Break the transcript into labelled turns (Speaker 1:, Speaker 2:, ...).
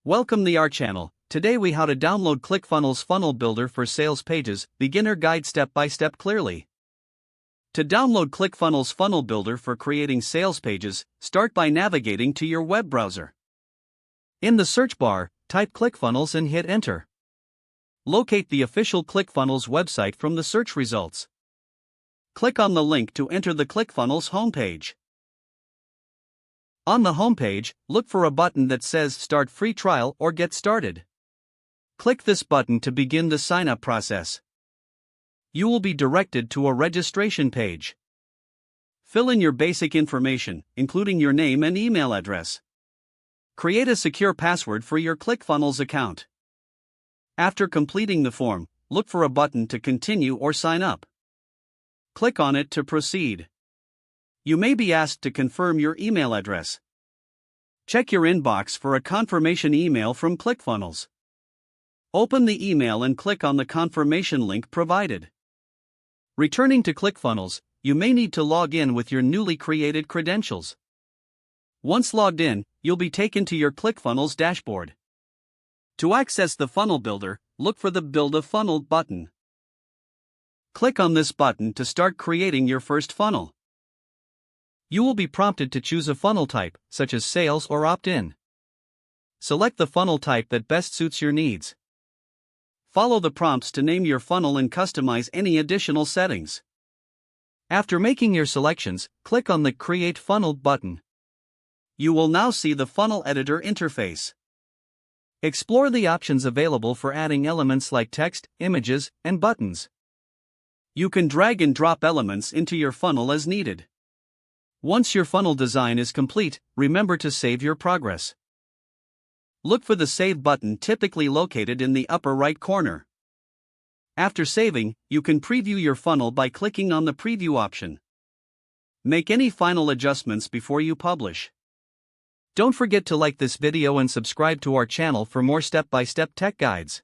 Speaker 1: Welcome to our channel. Today we how to download ClickFunnels Funnel Builder for Sales Pages, beginner guide step by step clearly. To download ClickFunnels Funnel Builder for creating sales pages, start by navigating to your web browser. In the search bar, type ClickFunnels and hit enter. Locate the official ClickFunnels website from the search results. Click on the link to enter the ClickFunnels homepage. On the homepage, look for a button that says Start Free Trial or Get Started. Click this button to begin the sign-up process. You will be directed to a registration page. Fill in your basic information, including your name and email address. Create a secure password for your ClickFunnels account. After completing the form, look for a button to continue or sign up. Click on it to proceed. You may be asked to confirm your email address. Check your inbox for a confirmation email from ClickFunnels. Open the email and click on the confirmation link provided. Returning to ClickFunnels, you may need to log in with your newly created credentials. Once logged in, you'll be taken to your ClickFunnels dashboard. To access the funnel builder, look for the Build a Funnel button. Click on this button to start creating your first funnel. You will be prompted to choose a funnel type, such as sales or opt-in. Select the funnel type that best suits your needs. Follow the prompts to name your funnel and customize any additional settings. After making your selections, click on the Create Funnel button. You will now see the funnel editor interface. Explore the options available for adding elements like text, images, and buttons. You can drag and drop elements into your funnel as needed. Once your funnel design is complete, remember to save your progress. Look for the Save button typically located in the upper right corner. After saving, you can preview your funnel by clicking on the Preview option. Make any final adjustments before you publish. Don't forget to like this video and subscribe to our channel for more step-by-step tech guides.